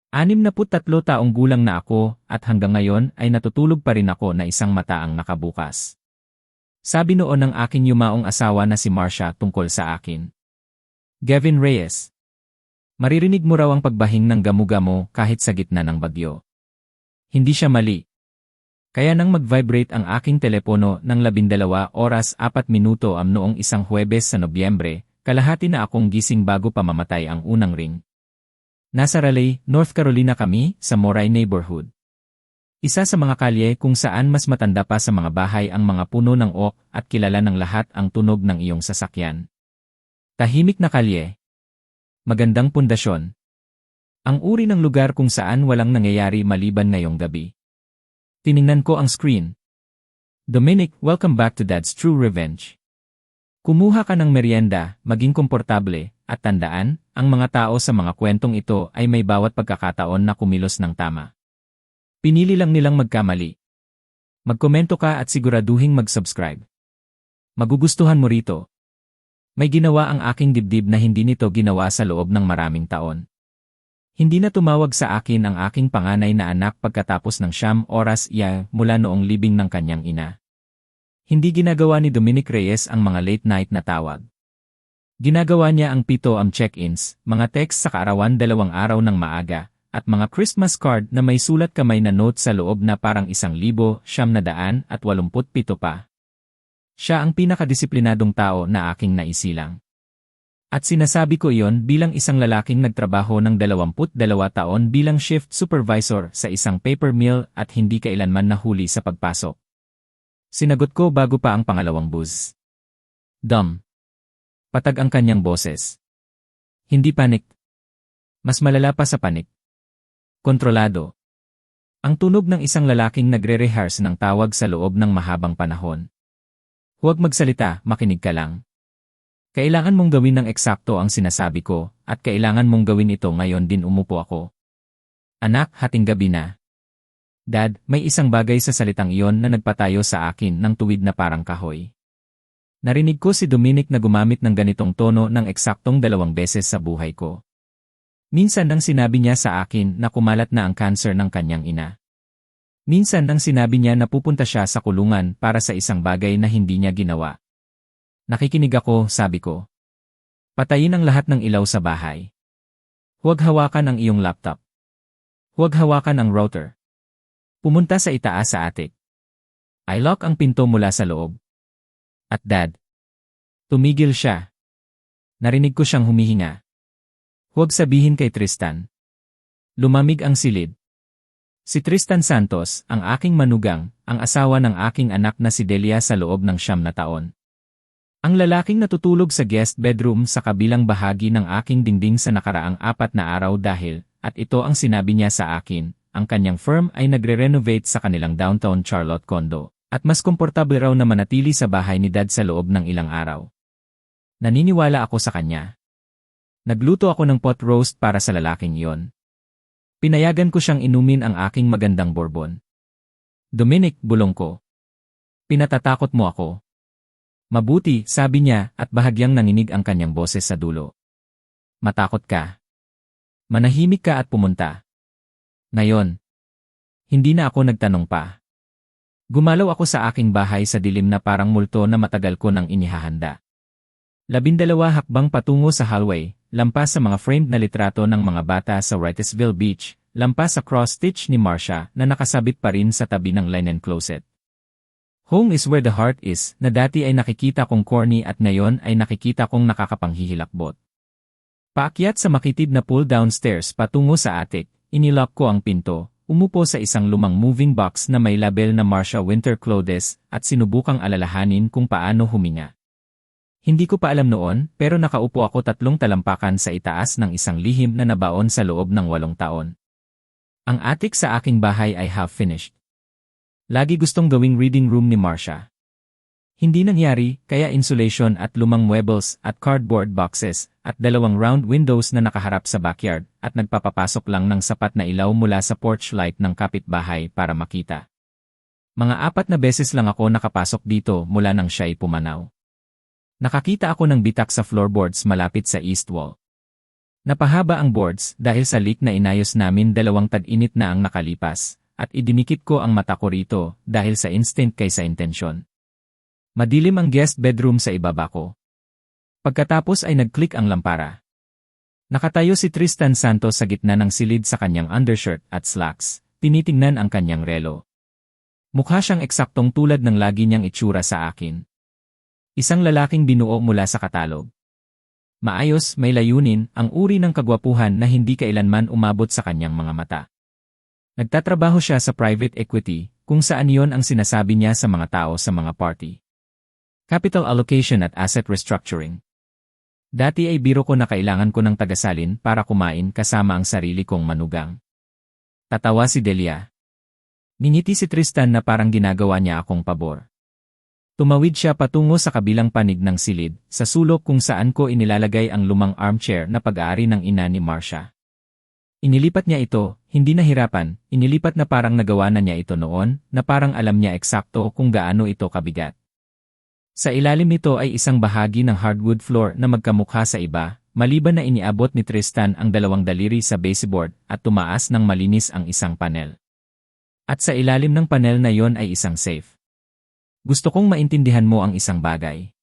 63 taong gulang na ako at hanggang ngayon ay natutulog pa rin ako na isang mata ang nakabukas. Sabi noon ng aking yumaong asawa na si Marcia tungkol sa akin. Gavin Reyes. Maririnig mo raw ang pagbahing ng gamu-gamo kahit sa gitna ng bagyo. Hindi siya mali. Kaya nang mag-vibrate ang aking telepono ng 12 oras 4 minuto noong isang Huwebes sa Nobyembre, kalahati na akong gising bago pa mamatay ang unang ring. Nasa Raleigh, North Carolina kami, sa Moray neighborhood. Isa sa mga kalye kung saan mas matanda pa sa mga bahay ang mga puno ng oak at kilala ng lahat ang tunog ng iyong sasakyan. Tahimik na kalye. Magandang pundasyon. Ang uri ng lugar kung saan walang nangyayari maliban ngayong gabi. Tiningnan ko ang screen. Dominic, welcome back to Dad's True Revenge. Kumuha ka ng merienda, maging komportable, at tandaan, ang mga tao sa mga kwentong ito ay may bawat pagkakataon na kumilos ng tama. Pinili lang nilang magkamali. Magkomento ka at siguraduhing mag-subscribe. Magugustuhan mo rito. May ginawa ang aking dibdib na hindi nito ginawa sa loob ng maraming taon. Hindi na tumawag sa akin ang aking panganay na anak pagkatapos ng 9 oras mula noong libing ng kanyang ina. Hindi ginagawa ni Dominic Reyes ang mga late night na tawag. Ginagawa niya ang 7 check-ins, mga text sa kaarawan 2 araw ng maaga, at mga Christmas card na may sulat kamay na note sa loob na parang 1,987 pa. Siya ang pinakadisiplinadong tao na aking naisilang. At sinasabi ko iyon bilang isang lalaking nagtrabaho ng 22 taon bilang shift supervisor sa isang paper mill at hindi kailanman nahuli sa pagpasok. Sinagot ko bago pa ang pangalawang buzz. Dumb. Patag ang kanyang boses. Hindi panik. Mas malala pa sa panik. Kontrolado. Ang tunog ng isang lalaking nagre-rehearse ng tawag sa loob ng mahabang panahon. Huwag magsalita, makinig ka lang. Kailangan mong gawin ng eksakto ang sinasabi ko, at kailangan mong gawin ito ngayon din umupo ako. Anak, hating gabi na. Dad, may isang bagay sa salitang iyon na nagpatayo sa akin ng tuwid na parang kahoy. Narinig ko si Dominic na gumamit ng ganitong tono ng eksaktong 2 beses sa buhay ko. Minsan nang sinabi niya sa akin na kumalat na ang cancer ng kanyang ina. Minsan nang sinabi niya na pupunta siya sa kulungan para sa isang bagay na hindi niya ginawa. Nakikinig ako, sabi ko. Patayin ang lahat ng ilaw sa bahay. Huwag hawakan ang iyong laptop. Huwag hawakan ang router. Pumunta sa itaas sa attic. I-lock ang pinto mula sa loob. At Dad. Tumigil siya. Narinig ko siyang humihinga. Huwag sabihin kay Tristan. Lumamig ang silid. Si Tristan Santos, ang aking manugang, ang asawa ng aking anak na si Delia sa loob ng 9 na taon. Ang lalaking natutulog sa guest bedroom sa kabilang bahagi ng aking dingding sa nakaraang 4 na araw dahil, at ito ang sinabi niya sa akin, ang kanyang firm ay nagre-renovate sa kanilang downtown Charlotte condo, at mas komportable raw na manatili sa bahay ni Dad sa loob ng ilang araw. Naniniwala ako sa kanya. Nagluto ako ng pot roast para sa lalaking iyon. Pinayagan ko siyang inumin ang aking magandang bourbon. Dominic, bulong ko. Pinatatakot mo ako. Mabuti, sabi niya, at bahagyang nanginig ang kanyang boses sa dulo. Matakot ka. Manahimik ka at pumunta. Ngayon. Hindi na ako nagtanong pa. Gumalaw ako sa aking bahay sa dilim na parang multo na matagal ko nang inihahanda. 12 hakbang patungo sa hallway, lampas sa mga framed na litrato ng mga bata sa Wrightsville Beach, lampas sa cross-stitch ni Marcia na nakasabit pa rin sa tabi ng linen closet. Home is where the heart is, na dati ay nakikita kong corny at ngayon ay nakikita kong nakakapanghihilakbot. Paakyat sa makitid na pull downstairs patungo sa attic, inilock ko ang pinto, umupo sa isang lumang moving box na may label na Marcia Winter Clothes at sinubukang alalahanin kung paano huminga. Hindi ko pa alam noon, pero nakaupo ako 3 talampakan sa itaas ng isang lihim na nabaon sa loob ng 8 taon. Ang attic sa aking bahay ay half-finished. Lagi gustong gawing reading room ni Marcia. Hindi nangyari, kaya insulation at lumang muebles at cardboard boxes at 2 round windows na nakaharap sa backyard at nagpapapasok lang ng sapat na ilaw mula sa porch light ng kapitbahay para makita. Mga 4 na beses lang ako nakapasok dito mula nang siya'y pumanaw. Nakakita ako ng bitak sa floorboards malapit sa east wall. Napahaba ang boards dahil sa leak na inayos namin 2 tag-init na ang nakalipas, at idinikit ko ang mata ko rito dahil sa instinct kaysa intensyon. Madilim ang guest bedroom sa ibaba ko. Pagkatapos ay nag-click ang lampara. Nakatayo si Tristan Santos sa gitna ng silid sa kanyang undershirt at slacks, tinitingnan ang kanyang relo. Mukha siyang eksaktong tulad ng lagi niyang itsura sa akin. Isang lalaking binuo mula sa katalog. Maayos, may layunin, ang uri ng kagwapuhan na hindi kailanman umabot sa kanyang mga mata. Nagtatrabaho siya sa private equity, kung saan yon ang sinasabi niya sa mga tao sa mga party. Capital allocation at asset restructuring. Dati ay biro ko na kailangan ko ng tagasalin para kumain kasama ang sarili kong manugang. Tatawa si Delia. Ningiti si Tristan na parang ginagawa niya akong pabor. Tumawid siya patungo sa kabilang panig ng silid, sa sulok kung saan ko inilalagay ang lumang armchair na pag-aari ng ina ni Marcia. Inilipat niya ito, hindi nahirapan, inilipat na parang nagawa na niya ito noon, na parang alam niya eksakto kung gaano ito kabigat. Sa ilalim nito ay isang bahagi ng hardwood floor na magkamukha sa iba, maliban na iniabot ni Tristan ang 2 daliri sa baseboard at tumaas ng malinis ang isang panel. At sa ilalim ng panel na yon ay isang safe. Gusto kong maintindihan mo ang isang bagay.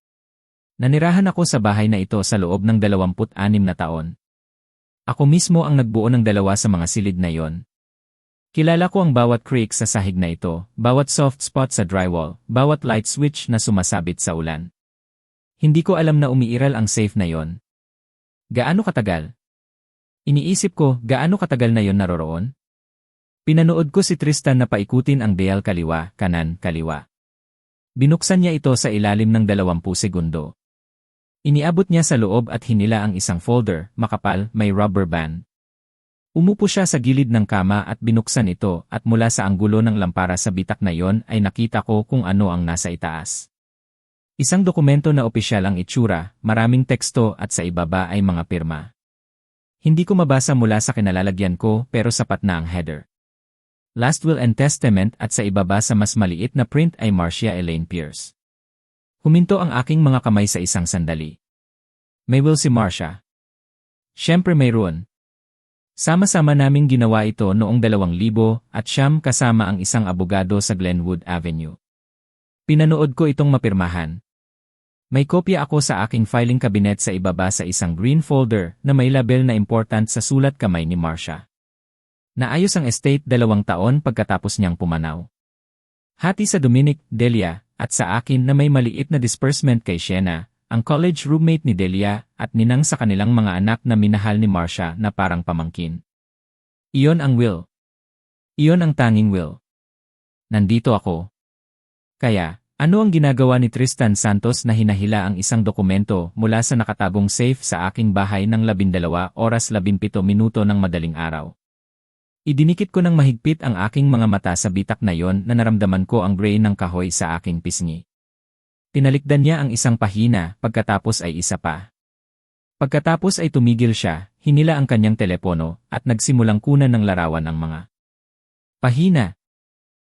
Nanirahan ako sa bahay na ito sa loob ng 26 na taon. Ako mismo ang nagbuo ng 2 sa mga silid na yon. Kilala ko ang bawat creak sa sahig na ito, bawat soft spot sa drywall, bawat light switch na sumasabit sa ulan. Hindi ko alam na umiiral ang safe na yon. Gaano katagal? Iniisip ko, gaano katagal na yon naroroon? Pinanood ko si Tristan na paikutin ang dial kaliwa, kanan, kaliwa. Binuksan niya ito sa ilalim ng 20 segundo. Iniabot niya sa loob at hinila ang isang folder, makapal, may rubber band. Umupo siya sa gilid ng kama at binuksan ito at mula sa anggulo ng lampara sa bitak na yon ay nakita ko kung ano ang nasa itaas. Isang dokumento na opisyal ang itsura, maraming teksto at sa ibaba ay mga pirma. Hindi ko mabasa mula sa kinalalagyan ko pero sapat na ang header. Last Will and Testament at sa ibaba sa mas maliit na print ay Marcia Elaine Pierce. Huminto ang aking mga kamay sa isang sandali. May will si Marcia. Siyempre mayroon. Sama-sama naming ginawa ito noong 2000 kasama ang isang abogado sa Glenwood Avenue. Pinanood ko itong mapirmahan. May kopya ako sa aking filing cabinet sa ibaba sa isang green folder na may label na important sa sulat kamay ni Marcia. Naayos ang estate 2 taon pagkatapos niyang pumanaw. Hati sa Dominic, Delia, at sa akin na may maliit na disbursement kay Sienna, ang college roommate ni Delia, at ninang sa kanilang mga anak na minahal ni Marcia na parang pamangkin. Iyon ang will. Iyon ang tanging will. Nandito ako. Kaya, ano ang ginagawa ni Tristan Santos na hinahila ang isang dokumento mula sa nakatagong safe sa aking bahay ng 12 oras 17 minuto ng madaling araw? Idinikit ko ng mahigpit ang aking mga mata sa bitak na yon na naramdaman ko ang gray ng kahoy sa aking pisngi. Tinalikdan niya ang isang pahina, pagkatapos ay isa pa. Pagkatapos ay tumigil siya, hinila ang kanyang telepono, at nagsimulang kunan ng larawan ang mga pahina.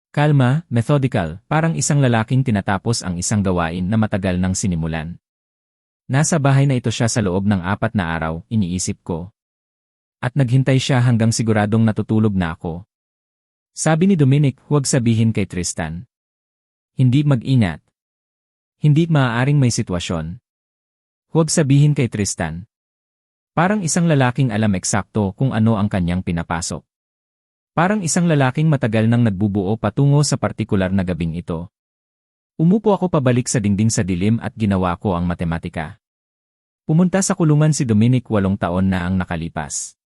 Kalma, methodical, parang isang lalaking tinatapos ang isang gawain na matagal nang sinimulan. Nasa bahay na ito siya sa loob ng 4 na araw, iniisip ko. At naghintay siya hanggang siguradong natutulog na ako. Sabi ni Dominic, huwag sabihin kay Tristan. Hindi mag-ingat. Hindi maaaring may sitwasyon. Huwag sabihin kay Tristan. Parang isang lalaking alam eksakto kung ano ang kanyang pinapasok. Parang isang lalaking matagal nang nagbubuo patungo sa partikular na gabing ito. Umupo ako pabalik sa dingding sa dilim at ginawa ko ang matematika. Pumunta sa kulungan si Dominic 8 taon na ang nakalipas.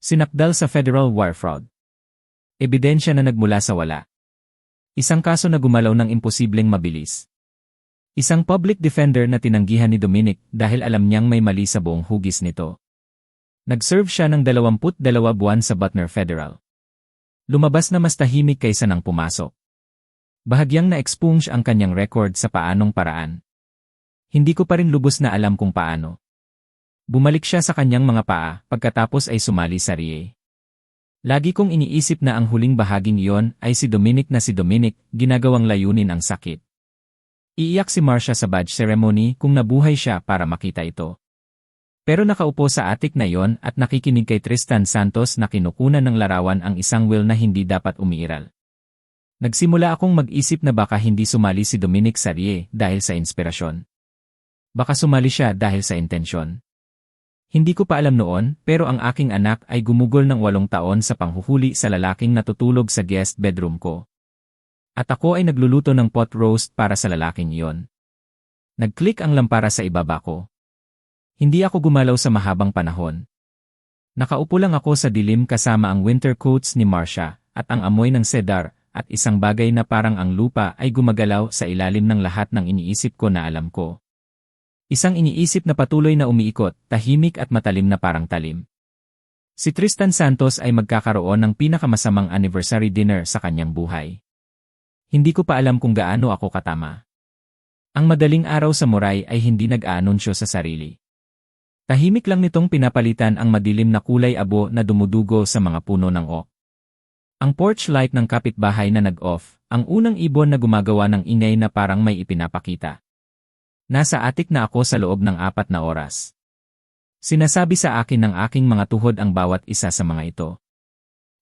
Sinakdal sa federal wire fraud. Ebidensya na nagmula sa wala. Isang kaso na gumalaw ng imposibleng mabilis. Isang public defender na tinanggihan ni Dominic dahil alam niyang may mali sa buong hugis nito. Nag-serve siya ng 22 buwan sa Butner Federal. Lumabas na mas tahimik kaysa nang pumasok. Bahagyang na-expunge ang kanyang record sa paanong paraan. Hindi ko pa rin lubos na alam kung paano. Bumalik siya sa kanyang mga paa, pagkatapos ay sumali sa RIE. Lagi kong iniisip na ang huling bahaging iyon ay si Dominic, ginagawang layunin ang sakit. Iiyak si Marcia sa badge ceremony kung nabuhay siya para makita ito. Pero nakaupo sa attic na yon at nakikinig kay Tristan Santos na kinukunan ng larawan ang isang will na hindi dapat umiiral. Nagsimula akong mag-isip na baka hindi sumali si Dominic Sarie dahil sa inspirasyon. Baka sumali siya dahil sa intensyon. Hindi ko pa alam noon, pero ang aking anak ay gumugol ng 8 taon sa panghuhuli sa lalaking natutulog sa guest bedroom ko. At ako ay nagluluto ng pot roast para sa lalaking iyon. Nag-click ang lampara sa ibaba ko. Hindi ako gumalaw sa mahabang panahon. Nakaupo lang ako sa dilim kasama ang winter coats ni Marcia at ang amoy ng cedar at isang bagay na parang ang lupa ay gumagalaw sa ilalim ng lahat ng iniisip ko na alam ko. Isang iniisip na patuloy na umiikot, tahimik at matalim na parang talim. Si Tristan Santos ay magkakaroon ng pinakamasamang anniversary dinner sa kanyang buhay. Hindi ko pa alam kung gaano ako katama. Ang madaling araw sa Moray ay hindi nag-aanunsyo sa sarili. Tahimik lang nitong pinapalitan ang madilim na kulay abo na dumudugo sa mga puno ng oak. Ang porch light ng kapitbahay na nag-off, ang unang ibon na gumagawa ng ingay na parang may ipinapakita. Nasa attic na ako sa loob ng 4 na oras. Sinasabi sa akin ng aking mga tuhod ang bawat isa sa mga ito.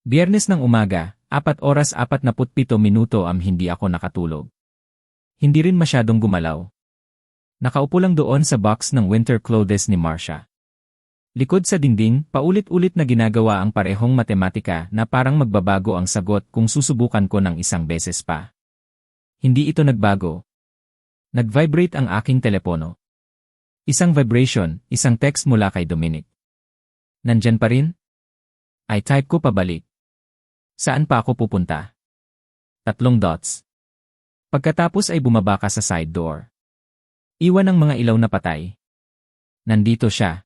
Biyernes ng umaga, 4 oras 47 minuto hindi ako nakatulog. Hindi rin masyadong gumalaw. Nakaupo lang doon sa box ng winter clothes ni Marcia. Likod sa dingding, paulit-ulit na ginagawa ang parehong matematika na parang magbabago ang sagot kung susubukan ko ng isang beses pa. Hindi ito nagbago. Nag-vibrate ang aking telepono. Isang vibration, isang text mula kay Dominic. Nandyan pa rin? Ay type ko pabalik. Saan pa ako pupunta? 3 dots. Pagkatapos ay bumaba ka sa side door. Iwan ang mga ilaw na patay. Nandito siya.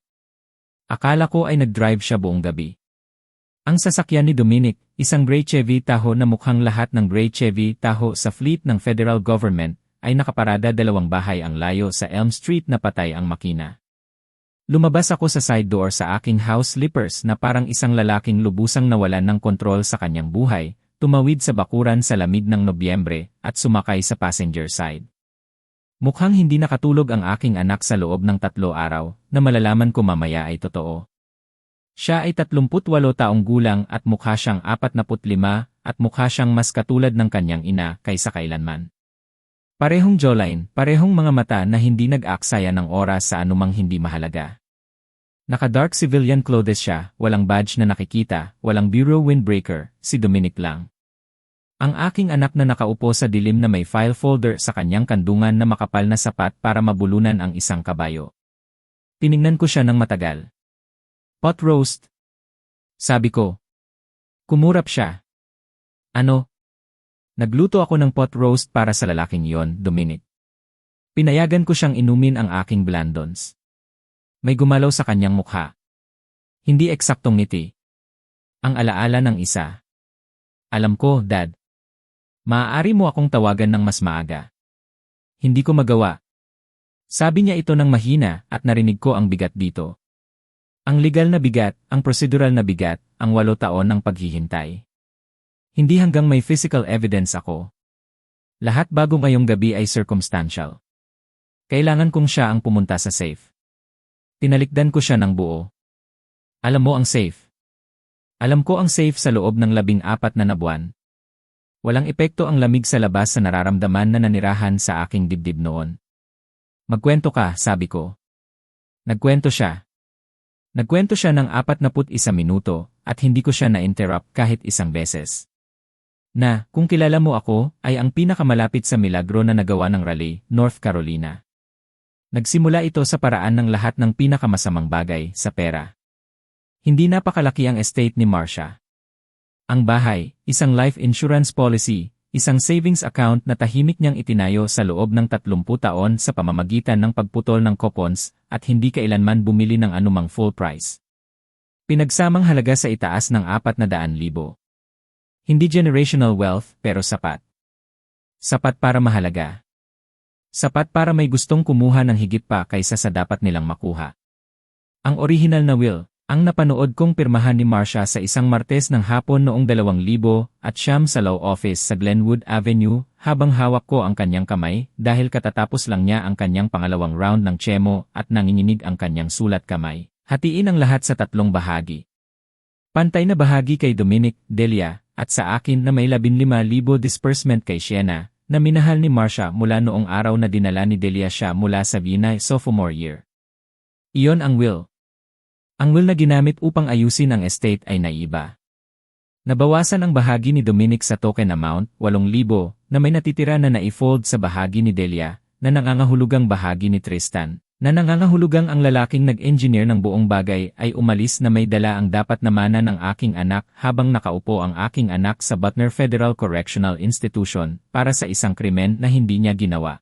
Akala ko ay nag-drive siya buong gabi. Ang sasakyan ni Dominic, isang gray Chevy Tahoe na mukhang lahat ng gray Chevy Tahoe sa fleet ng federal government, ay nakaparada 2 bahay ang layo sa Elm Street na patay ang makina. Lumabas ako sa side door sa aking house slippers na parang isang lalaking lubusang nawalan ng kontrol sa kanyang buhay, tumawid sa bakuran sa lamig ng Nobyembre at sumakay sa passenger side. Mukhang hindi nakatulog ang aking anak sa loob ng 3 araw, na malalaman ko mamaya ay totoo. Siya ay 38 taong gulang at mukha siyang 45 at mukha siyang mas katulad ng kanyang ina kaysa kailanman. Parehong jawline, parehong mga mata na hindi nag-aaksaya ng oras sa anumang hindi mahalaga. Naka-dark civilian clothes siya, walang badge na nakikita, walang bureau windbreaker, si Dominic lang. Ang aking anak na nakaupo sa dilim na may file folder sa kanyang kandungan na makapal na sapat para mabulunan ang isang kabayo. Tiningnan ko siya ng matagal. Pot roast? Sabi ko. Kumurap siya. Ano? Nagluto ako ng pot roast para sa lalaking yon, Dominic. Pinayagan ko siyang inumin ang aking blandons. May gumalaw sa kanyang mukha. Hindi eksaktong ngiti. Ang alaala ng isa. Alam ko, Dad. Maaari mo akong tawagan ng mas maaga. Hindi ko magawa. Sabi niya ito ng mahina at narinig ko ang bigat dito. Ang legal na bigat, ang procedural na bigat, ang 8 taon ng paghihintay. Hindi hanggang may physical evidence ako. Lahat bago ngayong gabi ay circumstantial. Kailangan kong siya ang pumunta sa safe. Tinalikdan ko siya ng buo. Alam mo ang safe. Alam ko ang safe sa loob ng 14 na buwan. Walang epekto ang lamig sa labas sa nararamdaman na nanirahan sa aking dibdib noon. Magkwento ka, sabi ko. Nagkwento siya. Nagkwento siya ng 41 minuto at hindi ko siya na-interrupt kahit isang beses. Na, kung kilala mo ako, ay ang pinakamalapit sa milagro na nagawa ng Raleigh, North Carolina. Nagsimula ito sa paraan ng lahat ng pinakamasamang bagay, sa pera. Hindi napakalaki ang estate ni Marcia. Ang bahay, isang life insurance policy, isang savings account na tahimik niyang itinayo sa loob ng 30 taon sa pamamagitan ng pagputol ng coupons at hindi kailanman bumili ng anumang full price. Pinagsamang halaga sa itaas ng 400,000. Hindi generational wealth pero sapat. Sapat para mahalaga. Sapat para may gustong kumuha ng higit pa kaysa sa dapat nilang makuha. Ang original na will, Ang napanood kong pirmahan ni Marcia sa isang Martes ng hapon noong 2000 sa law office sa Glenwood Avenue, habang hawak ko ang kanyang kamay dahil katatapos lang niya ang kanyang pangalawang round ng chemo at nanginginig ang kanyang sulat kamay. Hatiin ang lahat sa 3 bahagi. Pantay na bahagi kay Dominic, Delia, at sa akin na may 15,000 disbursement kay Sienna, na minahal ni Marcia mula noong araw na dinala ni Delia siya mula sa Vienna sophomore year. Iyon ang will. Ang will na ginamit upang ayusin ang estate ay naiba. Nabawasan ang bahagi ni Dominic sa token amount, 8,000, na may natitira na naifold sa bahagi ni Delia, na nangangahulugang bahagi ni Tristan, na nangangahulugang ang lalaking nag-engineer ng buong bagay ay umalis na may dala ang dapat na mana ng aking anak habang nakaupo ang aking anak sa Butner Federal Correctional Institution para sa isang krimen na hindi niya ginawa.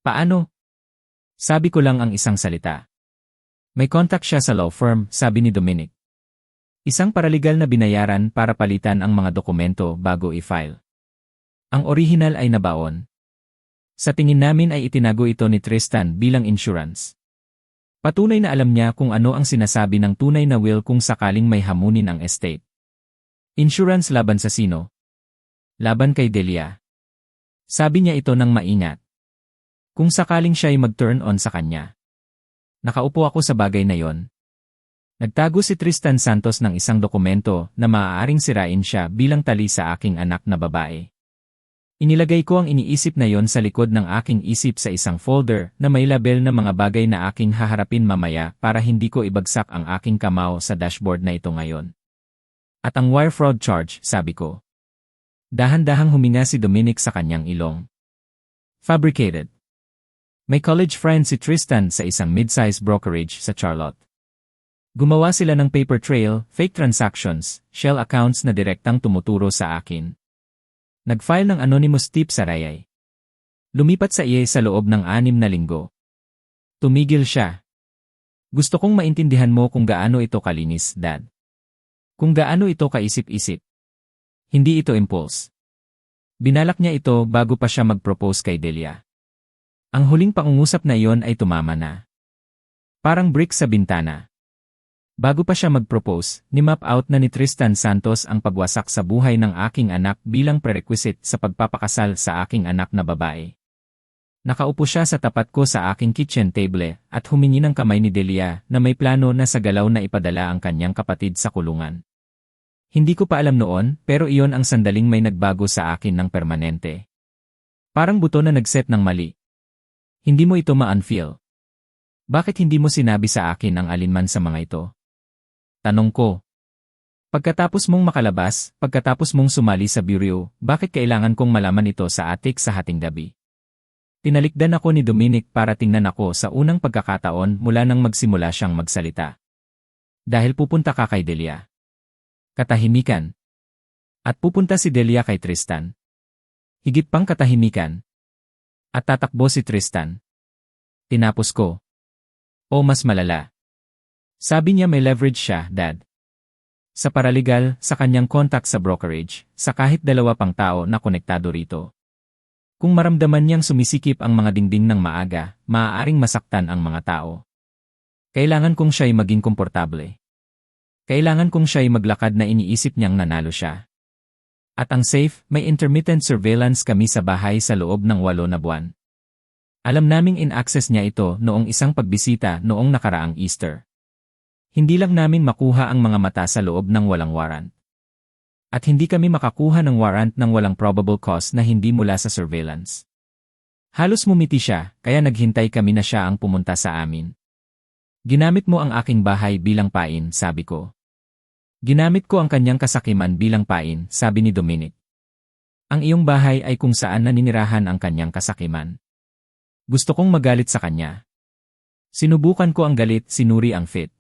Paano? Sabi ko lang ang isang salita. May contact siya sa law firm, sabi ni Dominic. Isang paralegal na binayaran para palitan ang mga dokumento bago i-file. Ang orihinal ay nabaon. Sa tingin namin ay itinago ito ni Tristan bilang insurance. Patunay na alam niya kung ano ang sinasabi ng tunay na will kung sakaling may hamunin ang estate. Insurance laban sa sino? Laban kay Delia. Sabi niya ito ng maingat. Kung sakaling siya ay mag-turn on sa kanya. Nakaupo ako sa bagay na yon. Nagtago si Tristan Santos ng isang dokumento na maaaring sirain siya bilang tali sa aking anak na babae. Inilagay ko ang iniisip na yon sa likod ng aking isip sa isang folder na may label na mga bagay na aking haharapin mamaya para hindi ko ibagsak ang aking kamao sa dashboard na ito ngayon. At ang wire fraud charge, sabi ko. Dahan-dahang huminga si Dominic sa kanyang ilong. Fabricated. May college friend si Tristan sa isang mid-size brokerage sa Charlotte. Gumawa sila ng paper trail, fake transactions, shell accounts na direktang tumuturo sa akin. Nag-file ng anonymous tip sa Rayay. Lumipat sa EA sa loob ng 6 na linggo. Tumigil siya. Gusto kong maintindihan mo kung gaano ito kalinis, Dad. Kung gaano ito kaisip-isip. Hindi ito impulse. Binalak niya ito bago pa siya mag-propose kay Delia. Ang huling pangungusap na iyon ay tumama na. Parang brick sa bintana. Bago pa siya mag-propose, ni-map out na ni Tristan Santos ang pagwasak sa buhay ng aking anak bilang prerequisite sa pagpapakasal sa aking anak na babae. Nakaupo siya sa tapat ko sa aking kitchen table at humingi ng kamay ni Delia na may plano na sa galaw na ipadala ang kanyang kapatid sa kulungan. Hindi ko pa alam noon pero iyon ang sandaling may nagbago sa akin ng permanente. Parang buto na nag-set ng mali. Hindi mo ito ma-unfeel. Bakit hindi mo sinabi sa akin ang alinman sa mga ito? Tanong ko. Pagkatapos mong makalabas, pagkatapos mong sumali sa bureau, bakit kailangan kong malaman ito sa atik sa hating gabi? Tinalikdan ako ni Dominic para tingnan ako sa unang pagkakataon mula nang magsimula siyang magsalita. Dahil pupunta ka kay Delia. Katahimikan. At pupunta si Delia kay Tristan. Higit pang katahimikan. At tatakbo si Tristan. Tinapos ko. O mas malala. Sabi niya may leverage siya, Dad. Sa paralegal, sa kanyang contact sa brokerage, sa kahit 2 pang tao na konektado rito. Kung maramdaman niyang sumisikip ang mga dingding ng maaga, maaaring masaktan ang mga tao. Kailangan kong siya'y maging komportable. Kailangan kong siya'y maglakad na iniisip niyang nanalo siya. At ang safe, may intermittent surveillance kami sa bahay sa loob ng 8 na buwan. Alam naming in-access niya ito noong isang pagbisita noong nakaraang Easter. Hindi lang namin makuha ang mga mata sa loob ng walang warrant. At hindi kami makakuha ng warrant ng walang probable cause na hindi mula sa surveillance. Halos mumiti siya, kaya naghintay kami na siya ang pumunta sa amin. Ginamit mo ang aking bahay bilang pain, sabi ko. Ginamit ko ang kanyang kasakiman bilang pain, sabi ni Dominic. Ang iyong bahay ay kung saan naninirahan ang kanyang kasakiman. Gusto kong magalit sa kanya. Sinubukan ko ang galit, sinuri ang fit.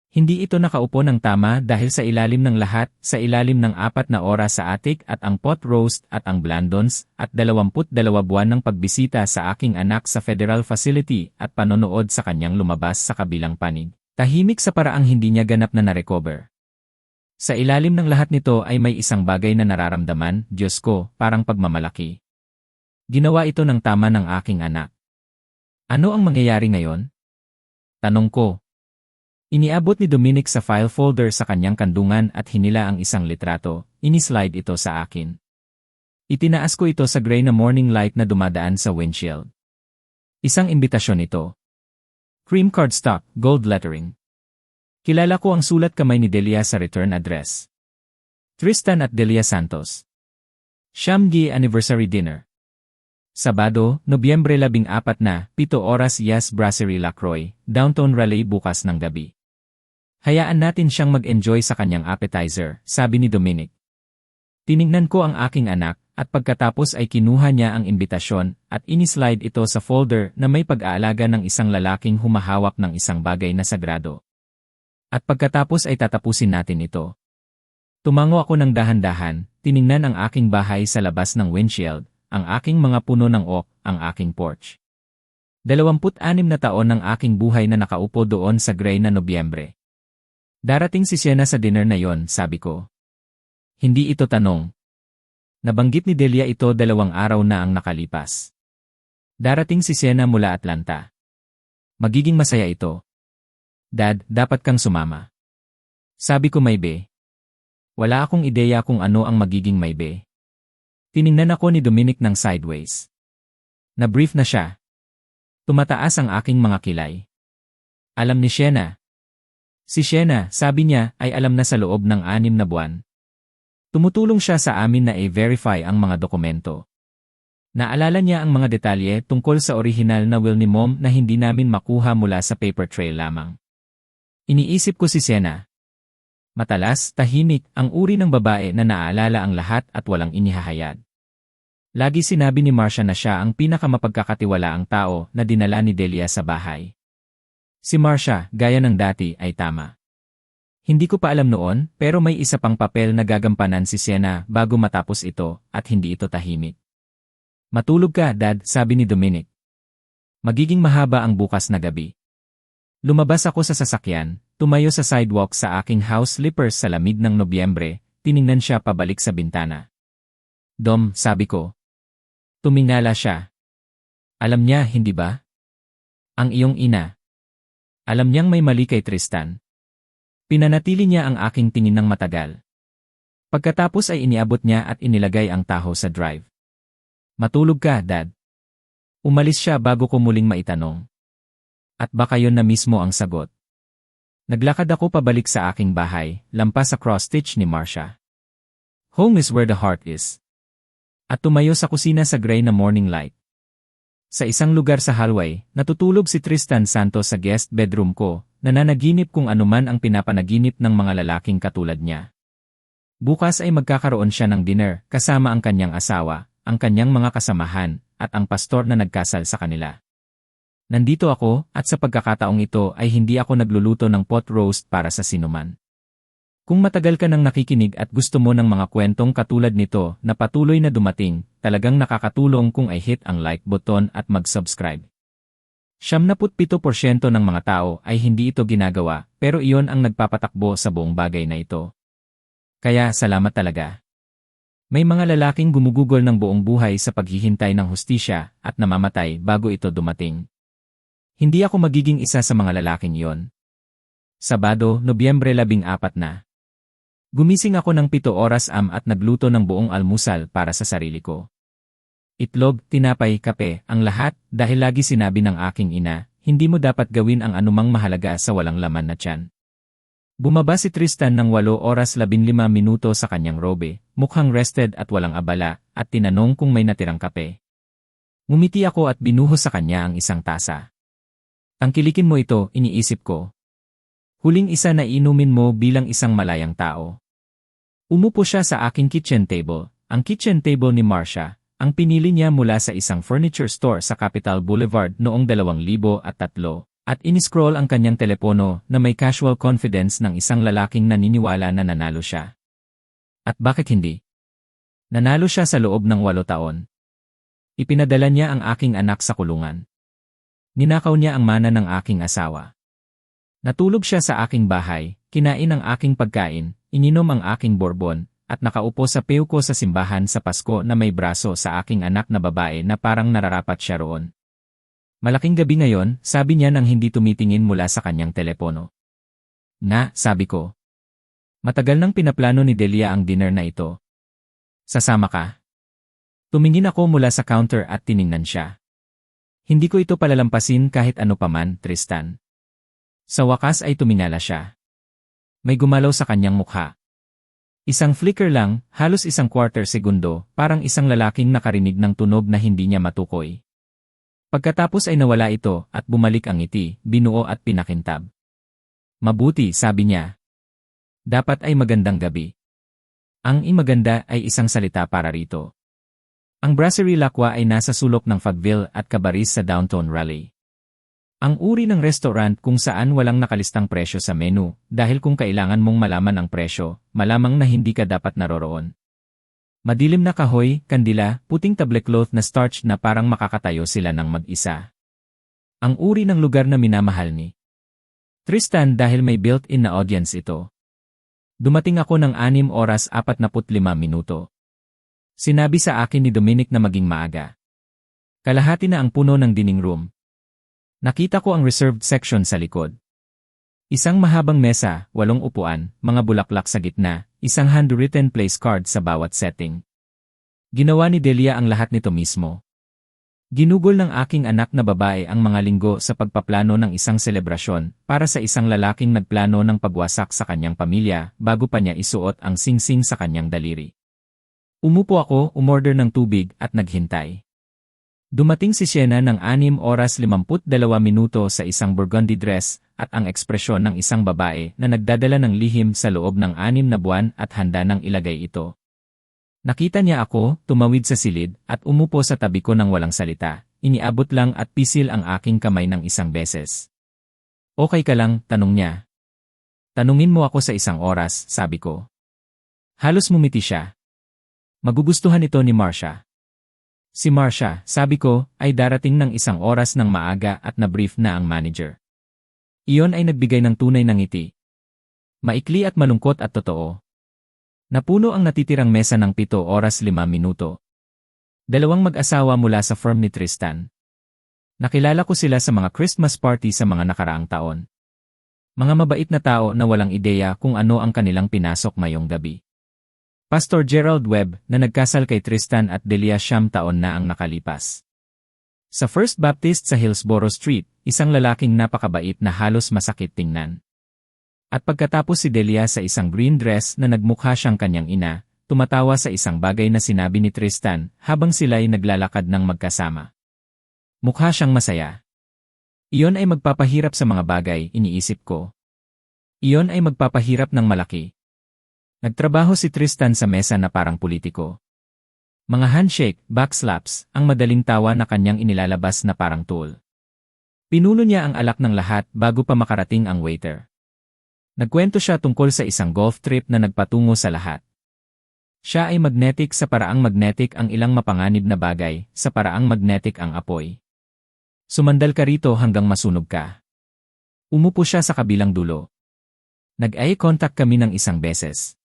Hindi ito nakaupo ng tama dahil sa ilalim ng lahat, sa ilalim ng 4 na oras sa atik at ang pot roast at ang blandons at 22 buwan ng pagbisita sa aking anak sa federal facility at panonood sa kanyang lumabas sa kabilang panig. Tahimik sa paraang hindi niya ganap na na-recover. Sa ilalim ng lahat nito ay may isang bagay na nararamdaman, Diyos ko, parang pagmamalaki. Ginawa ito ng tama ng aking anak. Ano ang mangyayari ngayon? Tanong ko. Iniabot ni Dominic sa file folder sa kanyang kandungan at hinila ang isang litrato, inislide ito sa akin. Itinaas ko ito sa gray na morning light na dumadaan sa windshield. Isang imbitasyon ito. Cream cardstock, gold lettering. Kilala ko ang sulat kamay ni Delia sa return address. Tristan at Delia Santos. Siyam-gi Anniversary Dinner. Sabado, Nobyembre 14 na, 7 oras Yas Brasserie Lacroix, Downtown Raleigh bukas ng gabi. Hayaan natin siyang mag-enjoy sa kanyang appetizer, sabi ni Dominic. Tiningnan ko ang aking anak, at pagkatapos ay kinuha niya ang imbitasyon, at inislide ito sa folder na may pag-aalaga ng isang lalaking humahawak ng isang bagay na sagrado. At pagkatapos ay tatapusin natin ito. Tumango ako ng dahan-dahan, tiningnan ang aking bahay sa labas ng windshield, ang aking mga puno ng oak, ang aking porch. 26 na taon ng aking buhay na nakaupo doon sa gray na Nobyembre. Darating si Sienna sa dinner na yon, sabi ko. Hindi ito tanong. Nabanggit ni Delia ito 2 araw na ang nakalipas. Darating si Sienna mula Atlanta. Magiging masaya ito. Dad, dapat kang sumama. Sabi ko maybe. Wala akong ideya kung ano ang magiging maybe. Tiningnan ako ni Dominic ng sideways. Na-brief na siya. Tumataas ang aking mga kilay. Alam ni Sienna. Si Sienna, sabi niya, ay alam na sa loob ng 6 na buwan. Tumutulong siya sa amin na i-verify ang mga dokumento. Naalala niya ang mga detalye tungkol sa orihinal na will ni Mom na hindi namin makuha mula sa paper trail lamang. Iniisip ko si Sienna. Matalas, tahimik, ang uri ng babae na naaalala ang lahat at walang inihahayag. Lagi sinabi ni Marcia na siya ang pinakamapagkakatiwalaang tao na dinala ni Delia sa bahay. Si Marcia, gaya ng dati, ay tama. Hindi ko pa alam noon, pero may isa pang papel na gagampanan si Sienna bago matapos ito, at hindi ito tahimik. Matulog ka, Dad, sabi ni Dominic. Magiging mahaba ang bukas na gabi. Lumabas ako sa sasakyan, tumayo sa sidewalk sa aking house slippers sa lamig ng Nobyembre, tiningnan siya pabalik sa bintana. Dom, sabi ko. Tumingala siya. Alam niya, hindi ba? Ang iyong ina. Alam niyang may mali kay Tristan. Pinanatili niya ang aking tingin ng matagal. Pagkatapos ay iniabot niya at inilagay ang taho sa drive. Matulog ka, Dad. Umalis siya bago ko muling maitanong. At baka yon na mismo ang sagot. Naglakad ako pabalik sa aking bahay, lampas sa cross-stitch ni Marcia. Home is where the heart is. At tumayo sa kusina sa gray na morning light. Sa isang lugar sa hallway, natutulog si Tristan Santos sa guest bedroom ko, nananaginip kung anuman ang pinapanaginip ng mga lalaking katulad niya. Bukas ay magkakaroon siya ng dinner, kasama ang kanyang asawa, ang kanyang mga kasamahan, at ang pastor na nagkasal sa kanila. Nandito ako, at sa pagkakataong ito ay hindi ako nagluluto ng pot roast para sa sinuman. Kung matagal ka nang nakikinig at gusto mo ng mga kwentong katulad nito na patuloy na dumating, talagang nakakatulong kung i-hit ang like button at mag-subscribe. 77% ng mga tao ay hindi ito ginagawa, pero iyon ang nagpapatakbo sa buong bagay na ito. Kaya salamat talaga. May mga lalaking gumugugol ng buong buhay sa paghihintay ng hustisya at namamatay bago ito dumating. Hindi ako magiging isa sa mga lalaking yon. Sabado, Nobyembre 14 na. Gumising ako ng 7 oras at nagluto ng buong almusal para sa sarili ko. Itlog, tinapay, kape, ang lahat dahil lagi sinabi ng aking ina, hindi mo dapat gawin ang anumang mahalaga sa walang laman na tiyan. Bumaba si Tristan ng 8 oras 15 minuto sa kanyang robe, mukhang rested at walang abala, at tinanong kung may natirang kape. Ngumiti ako at binuhos sa kanya ang isang tasa. Tangkilikin mo ito, iniisip ko. Huling isa na inumin mo bilang isang malayang tao. Umupo siya sa aking kitchen table, ang kitchen table ni Marcia, ang pinili niya mula sa isang furniture store sa Capital Boulevard noong 2003, at iniscroll ang kanyang telepono na may casual confidence ng isang lalaking naniniwala na nanalo siya. At bakit hindi? Nanalo siya sa loob ng 8 taon. Ipinadala niya ang aking anak sa kulungan. Ninakaw niya ang mana ng aking asawa. Natulog siya sa aking bahay, kinain ang aking pagkain, ininom ang aking bourbon, at nakaupo sa pew ko sa simbahan sa Pasko na may braso sa aking anak na babae na parang nararapat siya roon. Malaking gabi ngayon, sabi niya nang hindi tumitingin mula sa kanyang telepono. Sabi ko. Matagal nang pinaplano ni Delia ang dinner na ito. Sasama ka? Tumingin ako mula sa counter at tiningnan siya. Hindi ko ito palalampasin kahit ano paman, Tristan. Sa wakas ay tumingala siya. May gumalaw sa kanyang mukha. Isang flicker lang, halos isang quarter segundo, parang isang lalaking nakarinig ng tunog na hindi niya matukoy. Pagkatapos ay nawala ito at bumalik ang ngiti, binuo at pinakintab. Mabuti, sabi niya. Dapat ay magandang gabi. Ang maganda ay isang salita para rito. Ang Brasserie Lacroix ay nasa sulok ng Fagville at Cabaret sa downtown Raleigh. Ang uri ng restaurant kung saan walang nakalistang presyo sa menu, dahil kung kailangan mong malaman ang presyo, malamang na hindi ka dapat naroroon. Madilim na kahoy, kandila, puting tablecloth na starch na parang makakatayo sila ng mag-isa. Ang uri ng lugar na minamahal ni Tristan dahil may built-in na audience ito. Dumating ako ng 6 oras 45 minuto. Sinabi sa akin ni Dominic na maging maaga. Kalahati na ang puno ng dining room. Nakita ko ang reserved section sa likod. Isang mahabang mesa, 8 upuan, mga bulaklak sa gitna, isang handwritten place card sa bawat setting. Ginawa ni Delia ang lahat nito mismo. Ginugol ng aking anak na babae ang mga linggo sa pagpaplano ng isang selebrasyon para sa isang lalaking nagplano ng pagwasak sa kanyang pamilya bago pa niya isuot ang singsing sa kanyang daliri. Umupo ako, umorder ng tubig at naghintay. Dumating si Sienna ng 6 oras 52 minuto sa isang burgundy dress at ang ekspresyon ng isang babae na nagdadala ng lihim sa loob ng 6 na buwan at handa nang ilagay ito. Nakita niya ako, tumawid sa silid at umupo sa tabi ko ng walang salita, iniabot lang at pisil ang aking kamay ng isang beses. Okay ka lang, tanong niya. Tanungin mo ako sa 1 oras, sabi ko. Halos mumiti siya. Magugustuhan ito ni Marcia. Si Marcia, sabi ko, ay darating ng 1 oras ng maaga at na-brief na ang manager. Iyon ay nagbigay ng tunay na ngiti. Maikli at malungkot at totoo. Napuno ang natitirang mesa ng 7 oras 5 minuto. 2 mag-asawa mula sa firm ni Tristan. Nakilala ko sila sa mga Christmas party sa mga nakaraang taon. Mga mabait na tao na walang ideya kung ano ang kanilang pinasok ngayong gabi. Pastor Gerald Webb na nagkasal kay Tristan at Delia 9 taon na ang nakalipas. Sa First Baptist sa Hillsborough Street, isang lalaking napakabait na halos masakit tingnan. At pagkatapos si Delia sa isang green dress na nagmukha siyang kanyang ina, tumatawa sa isang bagay na sinabi ni Tristan habang sila'y naglalakad ng magkasama. Mukha siyang masaya. Iyon ay magpapahirap sa mga bagay, iniisip ko. Iyon ay magpapahirap ng malaki. Nagtrabaho si Tristan sa mesa na parang politiko. Mga handshake, backslaps, ang madaling tawa na kanyang inilalabas na parang tool. Pinuno niya ang alak ng lahat bago pa makarating ang waiter. Nagkwento siya tungkol sa isang golf trip na nagpatungo sa lahat. Siya ay magnetic sa paraang magnetic ang ilang mapanganib na bagay, sa paraang magnetic ang apoy. Sumandal ka rito hanggang masunog ka. Umupo siya sa kabilang dulo. Nag-eye contact kami ng 1 beses.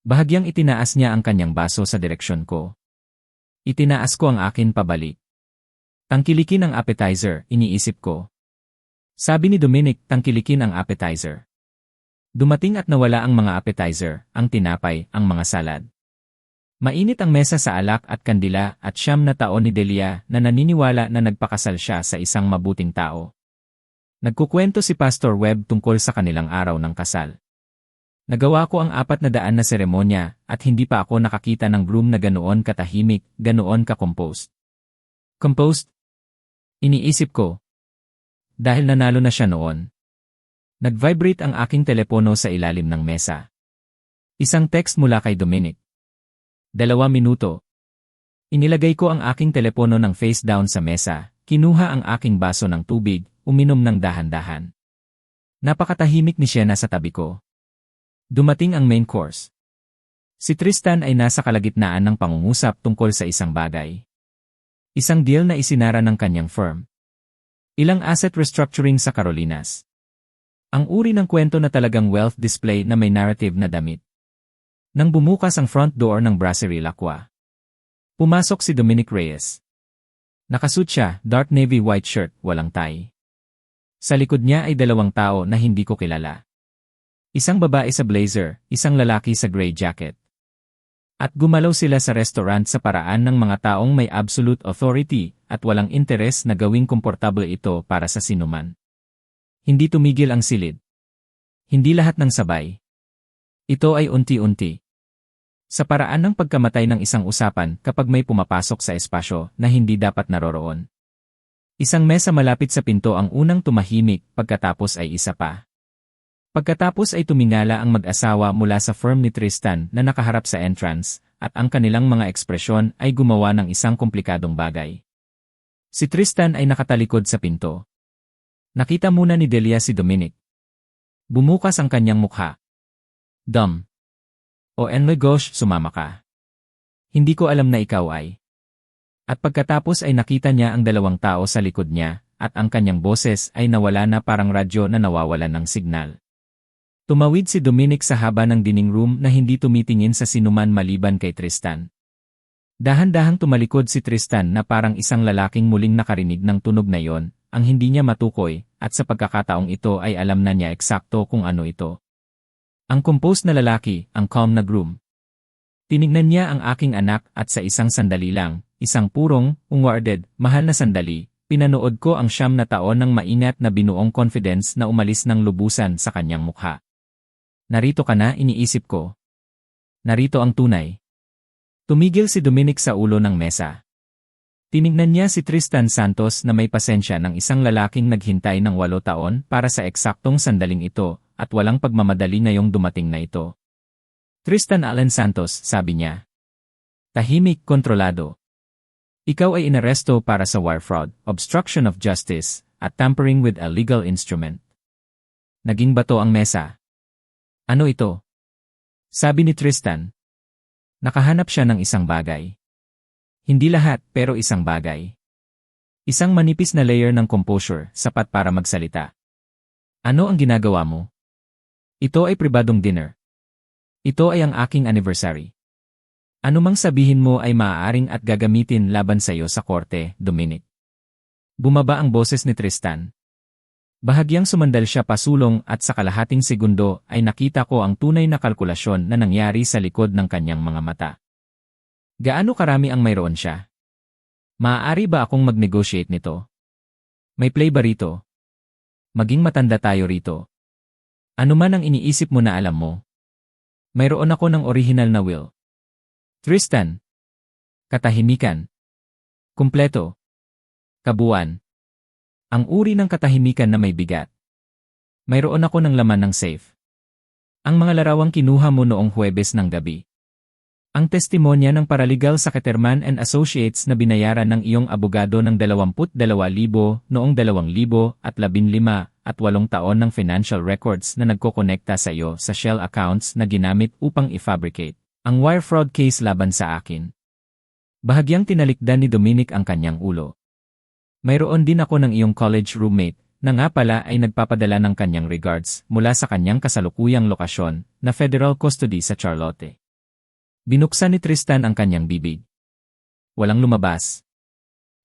Bahagyang itinaas niya ang kanyang baso sa direksyon ko. Itinaas ko ang akin pabalik. Tangkilikin ang appetizer, iniisip ko. Sabi ni Dominic, tangkilikin ang appetizer. Dumating at nawala ang mga appetizer, ang tinapay, ang mga salad. Mainit ang mesa sa alak at kandila at 9 na taon ni Delia na naniniwala na nagpakasal siya sa isang mabuting tao. Nagkukwento si Pastor Webb tungkol sa kanilang araw ng kasal. Nagawa ko ang 400 na seremonya at hindi pa ako nakakita ng groom na ganoon katahimik, ganoon ka-composed. Composed? Iniisip ko. Dahil nanalo na siya noon. Nag-vibrate ang aking telepono sa ilalim ng mesa. Isang text mula kay Dominic. 2 minuto. Inilagay ko ang aking telepono ng face down sa mesa, kinuha ang aking baso ng tubig, uminom ng dahan-dahan. Napakatahimik ni Sienna sa tabi ko. Dumating ang main course. Si Tristan ay nasa kalagitnaan ng pangungusap tungkol sa isang bagay. Isang deal na isinara ng kanyang firm. Ilang asset restructuring sa Carolinas. Ang uri ng kwento na talagang wealth display na may narrative na damit. Nang bumukas ang front door ng Brasserie Lacroix. Pumasok si Dominic Reyes. Nakasuot siya, dark navy white shirt, walang tie. Sa likod niya ay 2 tao na hindi ko kilala. Isang babae sa blazer, isang lalaki sa gray jacket. At gumalaw sila sa restaurant sa paraan ng mga taong may absolute authority at walang interes na gawing komportable ito para sa sinuman. Hindi tumigil ang silid. Hindi lahat ng sabay. Ito ay unti-unti. Sa paraan ng pagkamatay ng isang usapan kapag may pumapasok sa espasyo na hindi dapat naroroon. Isang mesa malapit sa pinto ang unang tumahimik, pagkatapos ay isa pa. Pagkatapos ay tumingala ang mag-asawa mula sa firm ni Tristan na nakaharap sa entrance, at ang kanilang mga ekspresyon ay gumawa ng isang komplikadong bagay. Si Tristan ay nakatalikod sa pinto. Nakita muna ni Delia si Dominic. Bumukas ang kanyang mukha. Dom. O my gosh, sumama ka. Hindi ko alam na ikaw ay. At pagkatapos ay nakita niya ang dalawang tao sa likod niya, at ang kanyang boses ay nawala na parang radyo na nawawalan ng signal. Tumawid si Dominic sa haba ng dining room na hindi tumitingin sa sinuman maliban kay Tristan. Dahan-dahang tumalikod si Tristan na parang isang lalaking muling nakarinig ng tunog na yon, ang hindi niya matukoy, at sa pagkakataong ito ay alam na niya eksakto kung ano ito. Ang composed na lalaki, ang calm na groom. Tinignan niya ang aking anak at sa isang sandali lang, isang purong, unguarded, mahal na sandali, pinanood ko ang 9 na taon ng maingat na binuong confidence na umalis ng lubusan sa kanyang mukha. Narito ka na, iniisip ko. Narito ang tunay. Tumigil si Dominic sa ulo ng mesa. Tinignan niya si Tristan Santos na may pasensya ng isang lalaking naghintay ng 8 taon para sa eksaktong sandaling ito, at walang pagmamadali ngayong dumating na ito. Tristan Allen Santos, sabi niya. Tahimik, kontrolado. Ikaw ay inaresto para sa wire fraud, obstruction of justice, at tampering with a legal instrument. Naging bato ang mesa. Ano ito? Sabi ni Tristan. Nakahanap siya ng isang bagay. Hindi lahat, pero isang bagay. Isang manipis na layer ng composure, sapat para magsalita. Ano ang ginagawa mo? Ito ay pribadong dinner. Ito ay ang aking anniversary. Anumang sabihin mo ay maaaring at gagamitin laban sa iyo sa korte, Dominic. Bumaba ang boses ni Tristan. Bahagyang sumandal siya pasulong at sa kalahating segundo ay nakita ko ang tunay na kalkulasyon na nangyari sa likod ng kanyang mga mata. Gaano karami ang mayroon siya? Maaari ba akong mag-negotiate nito? May play ba rito? Maging matanda tayo rito. Ano man ang iniisip mo na alam mo. Mayroon ako ng original na will. Tristan. Katahimikan. Kumpleto. Kabuuan. Ang uri ng katahimikan na may bigat. Mayroon ako ng laman ng safe. Ang mga larawang kinuha mo noong Huwebes ng gabi. Ang testimonya ng paralegal sa Caterman and Associates na binayaran ng iyong abogado ng 22,000 noong 2015 at 8 taon ng financial records na nagkokonekta sa iyo sa shell accounts na ginamit upang i-fabricate ang wire fraud case laban sa akin. Bahagyang tinalikdan ni Dominic ang kanyang ulo. Mayroon din ako ng iyong college roommate na nga pala ay nagpapadala ng kanyang regards mula sa kanyang kasalukuyang lokasyon na federal custody sa Charlotte. Binuksan ni Tristan ang kanyang bibig. Walang lumabas.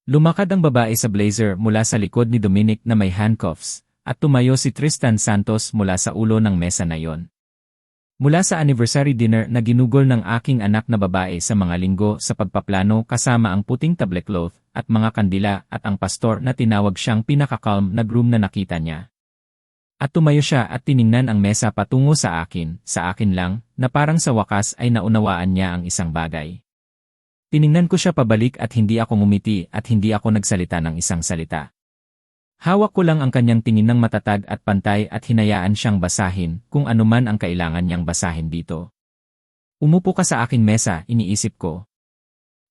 Lumakad ang babae sa blazer mula sa likod ni Dominic na may handcuffs, at tumayo si Tristan Santos mula sa ulo ng mesa na yon. Mula sa anniversary dinner na ginugol ng aking anak na babae sa mga linggo sa pagpaplano kasama ang puting tablecloth at mga kandila at ang pastor na tinawag siyang pinaka-calm na groom na nakita niya. At tumayo siya at tiningnan ang mesa patungo sa akin lang, na parang sa wakas ay naunawaan niya ang isang bagay. Tiningnan ko siya pabalik at hindi ako ngumiti at hindi ako nagsalita ng isang salita. Hawak ko lang ang kanyang tingin ng matatag at pantay at hinayaan siyang basahin kung anuman ang kailangan niyang basahin dito. Umupo ka sa aking mesa, iniisip ko.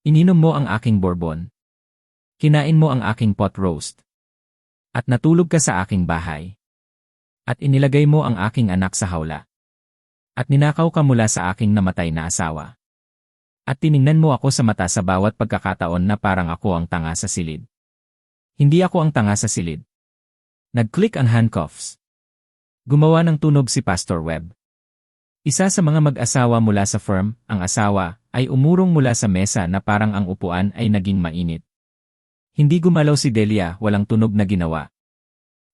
Ininom mo ang aking bourbon. Kinain mo ang aking pot roast. At natulog ka sa aking bahay. At inilagay mo ang aking anak sa hawla. At ninakaw ka mula sa aking namatay na asawa. At tiningnan mo ako sa mata sa bawat pagkakataon na parang ako ang tanga sa silid. Hindi ako ang tanga sa silid. Nag-click ang handcuffs. Gumawa ng tunog si Pastor Webb. Isa sa mga mag-asawa mula sa firm, ang asawa, ay umurong mula sa mesa na parang ang upuan ay naging mainit. Hindi gumalaw si Delia, walang tunog na ginawa.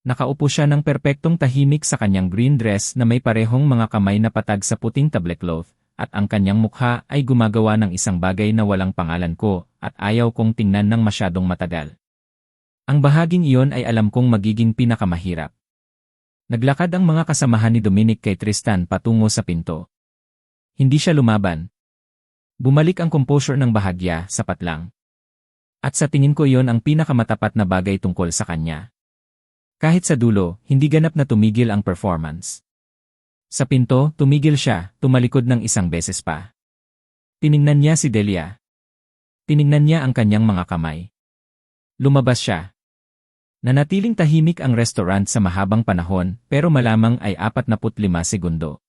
Nakaupo siya ng perpektong tahimik sa kanyang green dress na may parehong mga kamay na patag sa puting tablecloth, at ang kanyang mukha ay gumagawa ng isang bagay na walang pangalan ko, at ayaw kong tingnan ng masyadong matagal. Ang bahaging iyon ay alam kong magiging pinakamahirap. Naglakad ang mga kasamahan ni Dominic kay Tristan patungo sa pinto. Hindi siya lumaban. Bumalik ang composure ng bahagya, sapat lang. At sa tingin ko iyon ang pinakamatapat na bagay tungkol sa kanya. Kahit sa dulo, hindi ganap na tumigil ang performance. Sa pinto, tumigil siya, tumalikod ng isang beses pa. Tiningnan niya si Delia. Tiningnan niya ang kanyang mga kamay. Lumabas siya. Nanatiling tahimik ang restaurant sa mahabang panahon, pero malamang ay 45 segundo.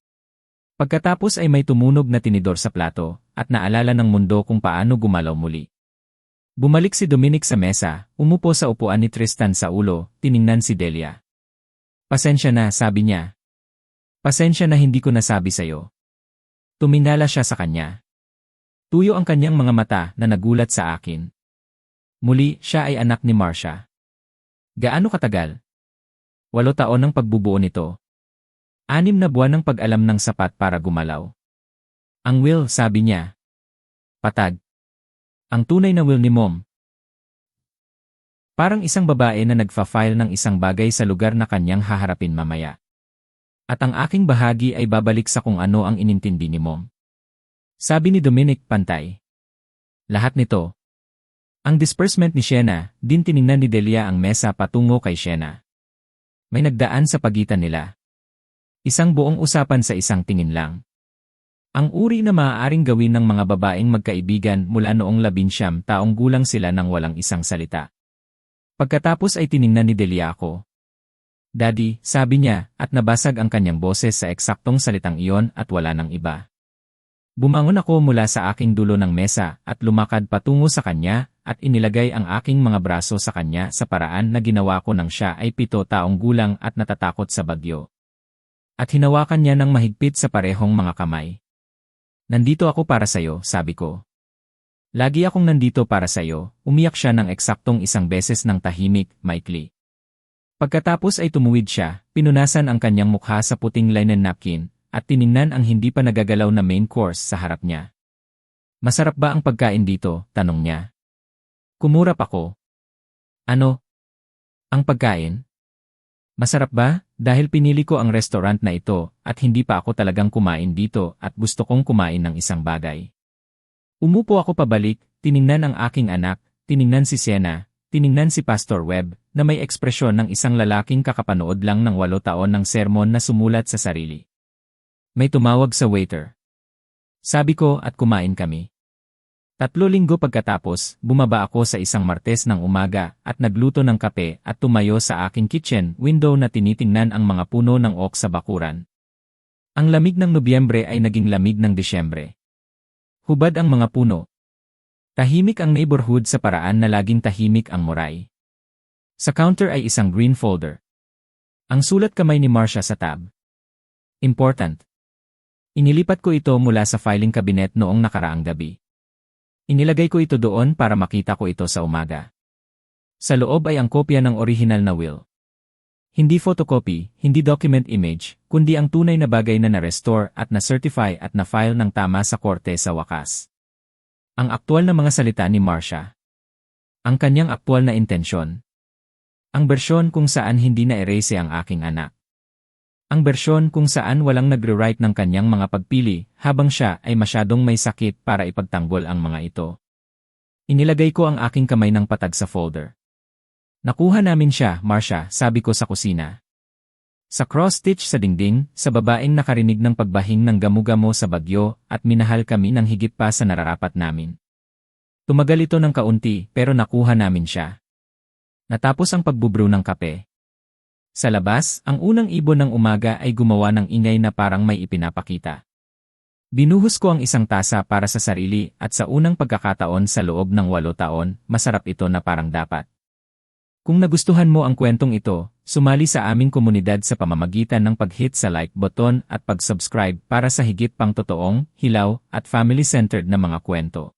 Pagkatapos ay may tumunog na tinidor sa plato, at naalala ng mundo kung paano gumalaw muli. Bumalik si Dominic sa mesa, umupo sa upuan ni Tristan sa ulo, tiningnan si Delia. Pasensya na, sabi niya. Pasensya na hindi ko nasabi sa'yo. Tumingala siya sa kanya. Tuyo ang kanyang mga mata na nagulat sa akin. Muli, siya ay anak ni Marcia. Gaano katagal? 8 taon ng pagbubuo nito. 6 na buwan ng pag-alam ng sapat para gumalaw. Ang will, sabi niya. Patag. Ang tunay na will ni Mom. Parang isang babae na nagfa-file ng isang bagay sa lugar na kanyang haharapin mamaya. At ang aking bahagi ay babalik sa kung ano ang inintindi ni Mom. Sabi ni Dominic, pantay. Lahat nito. Ang disbursement ni Sienna, din tiningnan ni Delia ang mesa patungo kay Sienna. May nagdaan sa pagitan nila. Isang buong usapan sa isang tingin lang. Ang uri na maaaring gawin ng mga babaeng magkaibigan mula noong 19 taong gulang sila nang walang isang salita. Pagkatapos ay tiningnan ni Delia ako. Daddy, sabi niya, at nabasag ang kanyang boses sa eksaktong salitang iyon at wala nang iba. Bumangon ako mula sa aking dulo ng mesa at lumakad patungo sa kanya at inilagay ang aking mga braso sa kanya sa paraan na ginawa ko nang siya ay 7 taong gulang at natatakot sa bagyo. At hinawakan niya ng mahigpit sa parehong mga kamay. Nandito ako para sa'yo, sabi ko. Lagi akong nandito para sa'yo, umiyak siya ng eksaktong 1 beses ng tahimik, maikli. Pagkatapos ay tumuwid siya, pinunasan ang kanyang mukha sa puting linen napkin, at tiningnan ang hindi pa nagagalaw na main course sa harap niya. Masarap ba ang pagkain dito? Tanong niya. Kumurap ako. Ano? Ang pagkain? Masarap ba? Dahil pinili ko ang restaurant na ito at hindi pa ako talagang kumain dito at gusto kong kumain ng isang bagay. Umupo ako pabalik, tiningnan ang aking anak, tiningnan si Sienna, tiningnan si Pastor Webb na may ekspresyon ng isang lalaking kakapanood lang ng 8 taon ng sermon na sumulat sa sarili. May tumawag sa waiter. Sabi ko at kumain kami. 3 linggo pagkatapos, bumaba ako sa isang Martes ng umaga at nagluto ng kape at tumayo sa aking kitchen window na tinitingnan ang mga puno ng oak sa bakuran. Ang lamig ng Nobyembre ay naging lamig ng Disyembre. Hubad ang mga puno. Tahimik ang neighborhood sa paraan na laging tahimik ang Moray. Sa counter ay isang green folder. Ang sulat kamay ni Marcia sa tab. Important. Inilipat ko ito mula sa filing cabinet noong nakaraang gabi. Inilagay ko ito doon para makita ko ito sa umaga. Sa loob ay ang kopya ng orihinal na will. Hindi photocopy, hindi document image, kundi ang tunay na bagay na na-restore at na-certify at na-file ng tama sa korte sa wakas. Ang aktwal na mga salita ni Marcia. Ang kanyang aktwal na intensyon. Ang bersyon kung saan hindi na-erase ang aking anak. Ang bersyon kung saan walang nagre-write ng kanyang mga pagpili habang siya ay masyadong may sakit para ipagtanggol ang mga ito. Inilagay ko ang aking kamay ng patag sa folder. Nakuha namin siya, Marcia, sabi ko sa kusina. Sa cross-stitch sa dingding, sa babaeng nakarinig ng pagbahing ng gamo-gamo sa bagyo at minahal kami ng higit pa sa nararapat namin. Tumagal ito ng kaunti pero nakuha namin siya. Natapos ang pagbubrew ng kape. Sa labas, ang unang ibon ng umaga ay gumawa ng ingay na parang may ipinapakita. Binuhos ko ang 1 tasa para sa sarili at sa unang pagkakataon sa loob ng 8 taon, masarap ito na parang dapat. Kung nagustuhan mo ang kwentong ito, sumali sa aming komunidad sa pamamagitan ng pag-hit sa like button at pag-subscribe para sa higit pang totoong, hilaw, at family-centered na mga kwento.